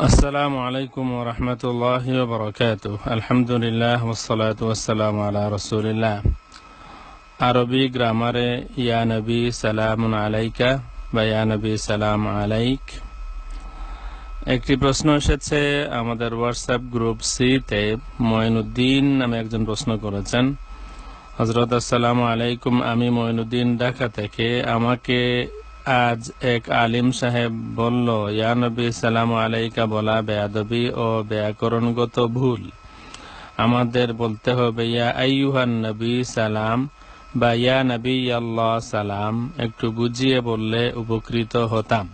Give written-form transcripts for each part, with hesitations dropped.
আসসালামু আলাইকুম ওয়া রাহমাতুল্লাহি ওয়া বারাকাতুহু। আলহামদুলিল্লাহ ওয়াসসালাতু ওয়াসসালামু আলা রাসূলিল্লাহ। আরবি গ্রামারে ইয়া নবী সালামুন আলাইকা বা ইয়া নবী সালাম আলাইক একটি প্রশ্ন এসেছে আমাদের হোয়াটসঅ্যাপ গ্রুপ সি-তে। মঈনুদ্দিন নামে একজন প্রশ্ন করেছেন, হযরত আসসালামু আলাইকুম, আমি মঈনুদ্দিন ঢাকা থেকে। আমাকে আজ এক আলিম সাহেব বলল ইয়া নবী সালাম আলাইকা বলা বেয়াদবি ও ব্যাকরণগত ভুল, আমাদের বলতে হবে ইয়া আইয়ুহান নবী সালাম বা ইয়া নবী আল্লাহ সালাম। একটু বুঝিয়ে বললে উপকৃত হতাম।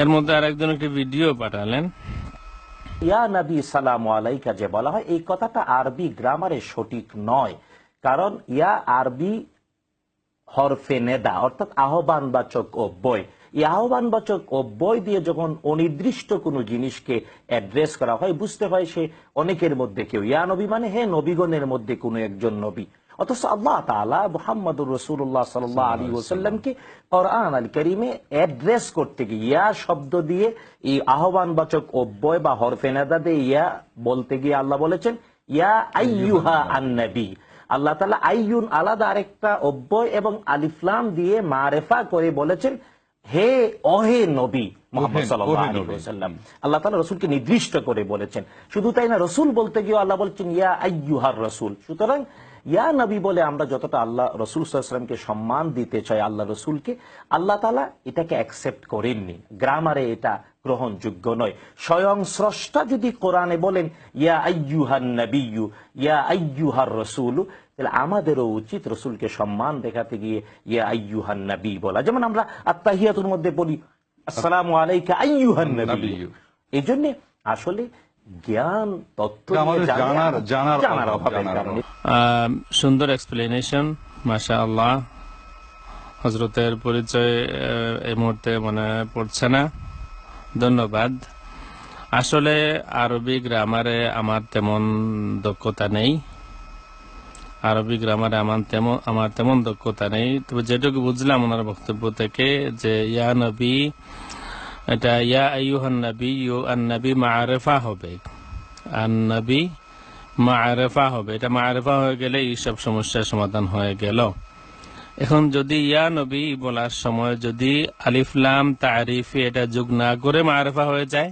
এর মধ্যে আরেকজন একটি ভিডিও পাঠালেন। ইয়া নবী সালাম আলাইকা যে বলা হয়, এই কথাটা আরবি গ্রামারে সঠিক নয়। কারণ ইয়া আরবি হরফে নেদা, অর্থাৎ আহ্বানবাচক অব্যয়। এই আহ্বানবাচক অব্যয় দিয়ে যখন অনির্দিষ্ট কোনো জিনিসকে অ্যাড্রেস করা হয়, বুঝতে হয় সে অনেকের মধ্যে কেউ। ইয়া নবী মানে হে নবীগণের মধ্যে কোনো একজন নবী। অথচ আল্লাহ তাআলা মুহাম্মদুর রাসূলুল্লাহ সাল্লাল্লাহু আলাইহি ওয়াসাল্লামকে কোরআন আল কারীমে অ্যাড্রেস করতে গিয়ে ইয়া শব্দ দিয়ে, এই আহ্বানবাচক অব্যয় বা হরফে নেদা দিয়ে ইয়া বলতে গিয়ে আল্লাহ বলেছেন ইয়া আইয়ুহা আন-নবী। আল্লাহ তাআলা আইয়ুন আলাদা আরেকটা অব্যয় এবং আলিফলাম দিয়ে মারেফা করে বলেছেন হে অহে নবী মুহাম্মদ সাল্লাল্লাহু আলাইহি ওয়াসাল্লাম। আল্লাহ তাআলা রাসূলকে নির্দিষ্ট করে বলেছেন। শুধু তাই না, রাসূল বলতে গিয়ে আল্লাহ বলছেন ইয়া আইয়ুহার রাসূল। সুতরাং ইয়া নবী বলে আমরা যতটা আল্লাহ রাসূল সাল্লাল্লাহু আলাইহি ওয়াসাল্লামকে সম্মান দিতে চাই, আল্লাহ রাসূলকে, আল্লাহ তাআলা এটাকে অ্যাকসেপ্ট করেননি। গ্রামারে এটা গ্রহণযোগ্য নয়। স্বয়ং স্রষ্টা যদি কোরআনে বলেন ইয়া আইয়ুহান নবিয়্যু ইয়া আইয়ুহার রাসূল, তাহলে আমাদেরও উচিত রসুলকে সম্মান দেখাতে গিয়ে ইয়া আইয়ুহান নবী বলা। যেমন আমরা আত্তাহিয়াতুর মধ্যে বলি আসসালামু আলাইকা আইয়ুহান নবী। এই জন্য আসলে জ্ঞান তত্ত্ব জানার অভাবের কারণে। সুন্দর এক্সপ্লেনেশন, মাশাআল্লাহ। হযরতের পরিচয় এই মুহূর্তে মনে পড়ছে না, ধন্যবাদ। আসলে আরবি গ্রামারে আমার তেমন দক্ষতা নেই। আরবি গ্রামারে আমার তেমন দক্ষতা নেই। তবে যেটুকু বুঝলাম ওনার বক্তব্য থেকে, যে ইয়া নবী, এটা ইয়া আইয়ুহান নবী, আন নবী মাআরিফা হবে, আন নবী মাআরিফা হবে। এটা মাআরিফা হয়ে গেলে এই সব সমস্যার সমাধান হয়ে গেল। এখন যদি ইয়া নবী বলার সময় যদি আলিফ লাম তারিফি এটা যোগ না করে মাআরিফা হয়ে যায়,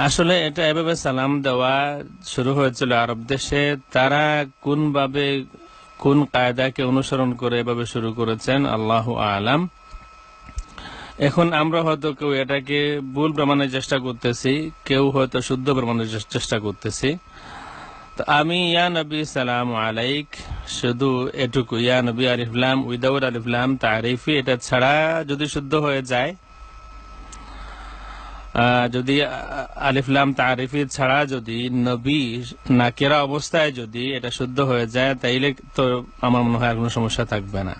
আসলে এটা এভাবে সালাম দেওয়া শুরু হয়েছিল আরব দেশে। তারা কোন কায়দাকে অনুসরণ করে এভাবে শুরু করেছেন আল্লাহু আলাম। এখন আমরা হয়তো কেউ এটাকে ভুল প্রমাণের চেষ্টা করতেছি, কেউ হয়তো শুদ্ধ প্রমাণের চেষ্টা করতেছি। তো আমি ইয়া নবী সালাম আলাইক, শুধু এটুকু ইয়া নবী আলিফ লাম উইদাউট আলিফ লাম তারিফি এটা ছাড়া যদি শুদ্ধ হয়ে যায়, যদি আলিফ লাম তারিফি ছাড়া যদি নবী নাকিরা অবস্থায় যদি এটা শুদ্ধ হয়ে যায়, তাইলে তো আমার মনে হয় কোনো সমস্যা থাকবে না।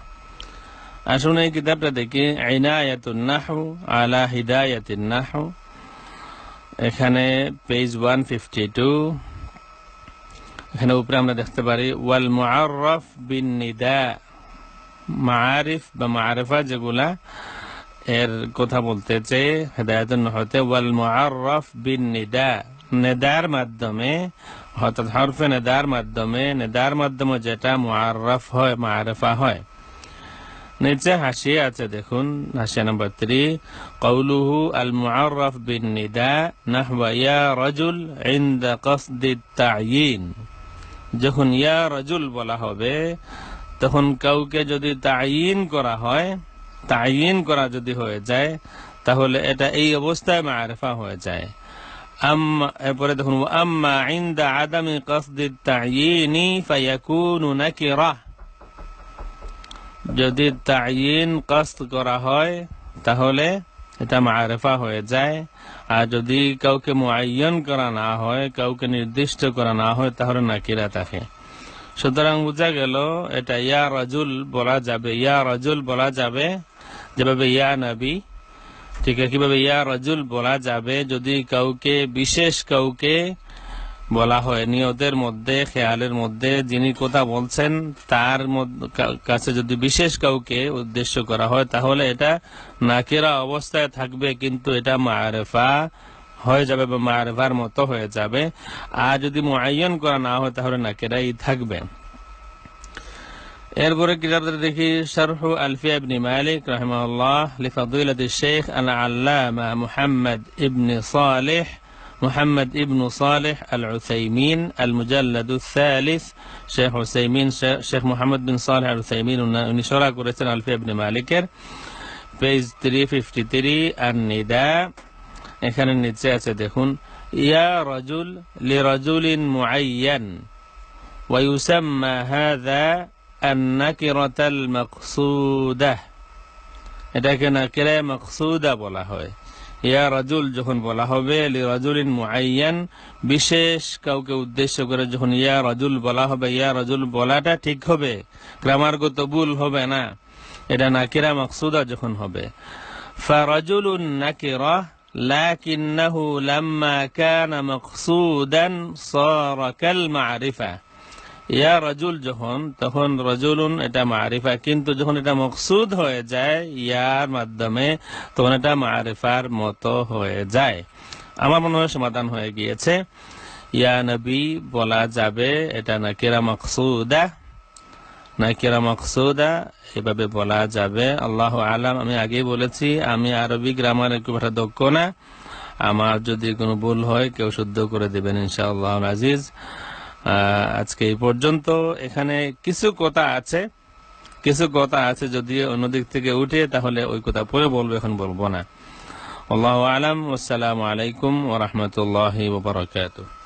আসুন এই কিতাবটা দেখি, ইনায়াতুন নাহউ আলা হিদায়াতিন নাহউ, এখানে পেজ 152। এখানে উপরে আমরা দেখতে পারি ওয়াল মুআররাফ বিন নিদা, মাআরিফ বা মাআরিফা যেগুলা এর কথা বলতেছে হিদায়াতুন নাহউতে, ওয়াল মুআররাফ বিন নিদা, নেদার মাধ্যমে, অর্থাৎ হরফে নেদার মাধ্যমে যেটা মুআররাফ হয়, মাআরিফা হয়। নিচে হাসিয়া আছে, দেখুন হাসিয়া নাম্বার 3, কওলুহু আল মুআররাফ বিন নিদা নাহওয়া ইয়া রাজুল ইনদা কসদিত তা'য়িন। যখন ইয়া রাজুল বলা হবে, তখন কাউকে যদি তা'য়িন করা হয়, তা'য়িন করা যদি হয়ে যায়, তাহলে এটা এই অবস্থায় মাআরিফা হয়ে যায়। এরপরে দেখুন আম্মা ইনদা আদামি কসদিত তা'য়িনি ফায়াকুনু নাকিরা। যদি তা'য়িন কসদ করা হয় তাহলে এটা মাআরিফা হয়ে যায়। আর যদি কাউকে মুআয়্যান করা না হয়, কাউকে নির্দিষ্ট করা না হয়, তাহলে নাকিরা থাকে। সুতরাং বোঝা গেল এটা ইয়া রাজুল বলা যাবে, ইয়া রাজুল বলা যাবে যেভাবে ইয়া নবী, ঠিক কিভাবে ইয়া রাজুল বলা যাবে যদি কাউকে, বিশেষ কাউকে বলা হয় নিয়তের মধ্যে, খেয়ালের মধ্যে যিনি কথা বলছেন তার কাছে যদি বিশেষ কাউকে উদ্দেশ্য করা হয় তাহলে এটা নাকিরা অবস্থায় থাকবে, কিন্তু এটা মারিফা হয়ে যাবে বা মারিফার মতো হয়ে যাবে। আর যদি মুআয়্যান করা না হয় তাহলে নাকিরাই থাকবে। এরপরে কিতাবটা দেখি শারহু আলফিয়া ইবনে মালিক রাহিমাহুল্লাহ লিফাদিলাতি শেখ আল-আল্লামা محمد ابن صالح العثيمين المجلد الثالث شيخ محمد بن صالح العثيمين উনি শরহ করেছেন আলফিয়া ইবনে মালিকের পেজ 353 النداء। এখানে নিচে আছে দেখুন, ইয়া রাজুল লিরাজুলিন মুআয়্যান ওয়া ইউসাম্মা হাযা আন-নাকিরাতাল মাকসুদাহ, এটাকে নাকিরা মাকসুদা বলা হয়। ইয়া রাজুল যখন বলা হবে, লিরাজুলিন মুআয়্যান বিশেষ কাউকে উদ্দেশ্য করে যখন ইয়া রাজুল বলা হবে, ইয়া রাজুল বলাটা ঠিক হবে, গ্রামারগত ভুল হবে না, এটা নাকিরা মাকসুদা যখন হবে। ফারাজুলুন নাকিরা লাকিন্নাহু লাম্মা কানা মাকসুদান সারা কাল মারিফা। ইয়া রাজুল যখন, তখন রাজুলুন এটা মারিফা, কিন্তু যখন এটা মকসুদ হয়ে যায় ইয়ার মাধ্যমে তখন এটা মারিফার মতো হয়ে যায়। আমার মনে হয় সমাধান হয়ে গিয়েছে। ইয়া নবী বলা যাবে, এটা নাকিরা মাকসুদা, নাকিরা মাকসুদা এভাবে বলা যাবে। আল্লাহু আলাম। আমি আগেই বলেছি আমি আরবি গ্রামারের খুব একটা দক্ষ না, আমার যদি কোনো ভুল হয় কেউ শুদ্ধ করে দেবেন ইনশাআল্লাহ আজিজ। আজকে এই পর্যন্ত। এখানে কিছু কথা আছে যদি অন্যদিক থেকে উঠে তাহলে ওই কথা পরে বলবো, এখন বলবো না। আল্লাহু আলাম। আসসালামু আলাইকুম ওয়া রাহমাতুল্লাহি ওয়া বারাকাতুহু।